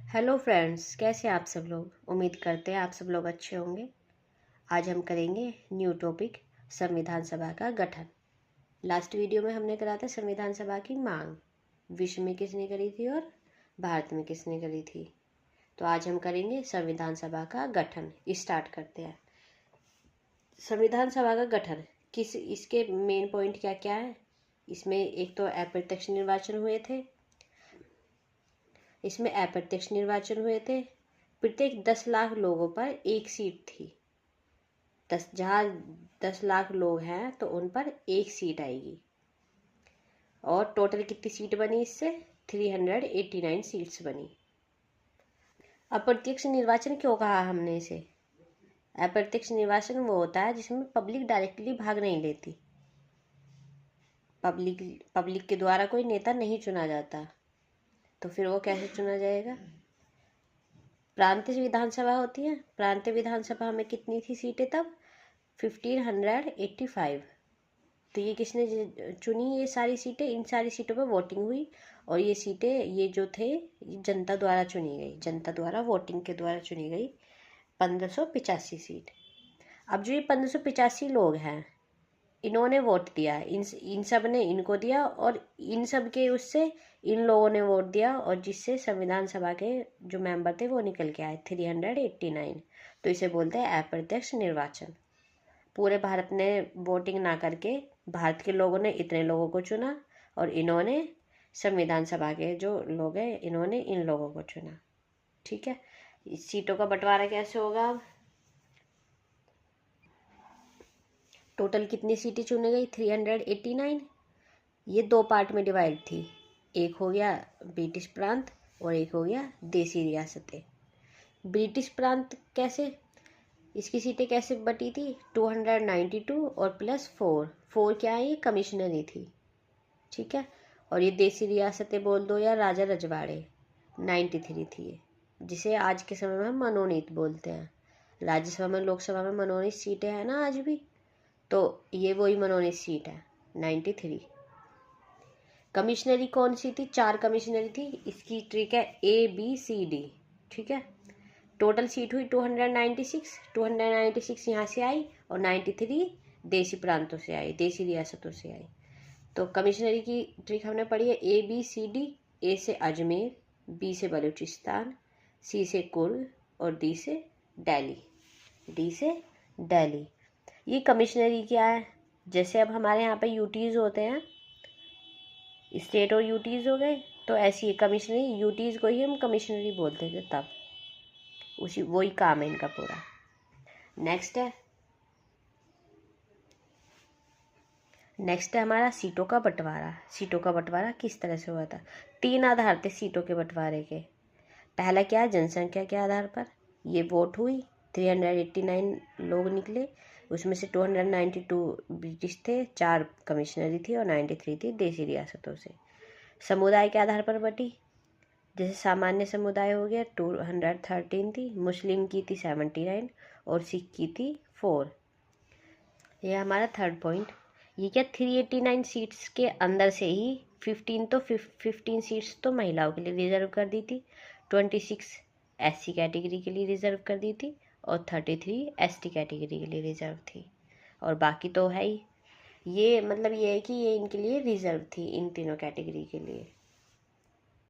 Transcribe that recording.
Hello friends, कैसे हैं आप सब लोग। उम्मीद करते हैं आप सब लोग अच्छे होंगे। आज हम करेंगे न्यू टॉपिक, संविधान सभा का गठन। लास्ट वीडियो में हमने करा था संविधान सभा की मांग, विश्व में किसने करी थी और भारत में किसने करी थी। तो आज हम करेंगे संविधान सभा का गठन। स्टार्ट करते हैं। संविधान सभा का गठन इसके मेन पॉइंट क्या क्या है। इसमें एक तो अप्रत्यक्ष निर्वाचन हुए थे। इसमें अप्रत्यक्ष निर्वाचन हुए थे। प्रत्येक 10 लाख लोगों पर एक सीट थी। जहाँ 10 लाख लोग हैं तो उन पर एक सीट आएगी। और टोटल कितनी सीट बनी इससे? 389 सीट्स बनी। अप्रत्यक्ष निर्वाचन क्यों कहा हमने इसे? अप्रत्यक्ष निर्वाचन वो होता है जिसमें पब्लिक डायरेक्टली भाग नहीं लेती। पब्लिक के द्वारा कोई नेता नहीं चुना जाता, तो फिर वो कैसे चुना जाएगा? प्रांतीय विधानसभा होती है। प्रांतीय विधानसभा में कितनी थी सीटें तब? 1585। तो ये किसने चुनी? ये सारी सीटें, इन सारी सीटों पर वोटिंग हुई और ये सीटें, ये जो थे, जनता द्वारा चुनी गई। जनता द्वारा वोटिंग के द्वारा चुनी गई 1585 सीट। अब जो ये 1585 लोग हैं, इन्होंने वोट दिया। इन सब ने इनको दिया और इन सब के उससे इन लोगों ने वोट दिया, और जिससे संविधान सभा के जो मेंबर थे वो निकल के आए 389। तो इसे बोलते हैं अप्रत्यक्ष निर्वाचन। पूरे भारत ने वोटिंग ना करके भारत के लोगों ने इतने लोगों को चुना और इन्होंने संविधान सभा के जो लोग हैं इन्होंने इन लोगों को चुना। ठीक है। इस सीटों का बंटवारा कैसे होगा? अब टोटल कितनी सीटें चुनी गई? 389। ये दो पार्ट में डिवाइड थी। एक हो गया ब्रिटिश प्रांत और एक हो गया देसी रियासतें। ब्रिटिश प्रांत कैसे, इसकी सीटें कैसे बटी थी? 292 और प्लस 4 क्या है? ये कमिश्नरी थी। ठीक है। और ये देसी रियासतें बोल दो या राजा रजवाड़े, 93 थी ये, जिसे आज के समय में हम मनोनीत बोलते हैं। राज्यसभा में, लोकसभा में मनोनीत सीटें हैं ना आज भी, तो ये वही मनोनीत सीट है 93। कमिश्नरी कौन सी थी? 4 कमिश्नरी थी। इसकी ट्रिक है ABCD। ठीक है। टोटल सीट हुई 296 यहाँ से आई और 93 देसी प्रांतों से आई, देसी रियासतों से आई। तो कमिश्नरी की ट्रिक हमने पढ़ी है ABCD। A से अजमेर, B से बलूचिस्तान, C से कुर्ग और D से दिल्ली। ये कमिश्नरी क्या है? जैसे अब हमारे यहाँ पे यूटीज होते हैं, स्टेट और यूटीज हो गए, तो ऐसी है कमिश्नरी। यूटीज को ही हम कमिश्नरी बोलते थे तब। वही काम है इनका पूरा। नेक्स्ट है हमारा सीटों का बंटवारा। सीटों का बंटवारा किस तरह से हुआ था? 3 आधार थे सीटों के बंटवारे के। पहला क्या है? जनसंख्या के आधार पर ये वोट हुई। 389 लोग निकले, उसमें से 292 ब्रिटिश थे, 4 कमिश्नरी थी और 93 थी देसी रियासतों से। समुदाय के आधार पर बटी। जैसे सामान्य समुदाय हो गया 213 थी, मुस्लिम की थी 79 और सिख की थी 4। ये हमारा थर्ड पॉइंट। ये क्या? 389 सीट्स के अंदर से ही 15 सीट्स तो महिलाओं के लिए रिजर्व कर दी थी, 26 SC कैटेगरी के लिए रिजर्व कर दी थी और 33 ST कैटेगरी के लिए रिजर्व थी, और बाकी तो है ही। ये मतलब ये है कि ये इनके लिए रिजर्व थी, इन तीनों कैटेगरी के लिए।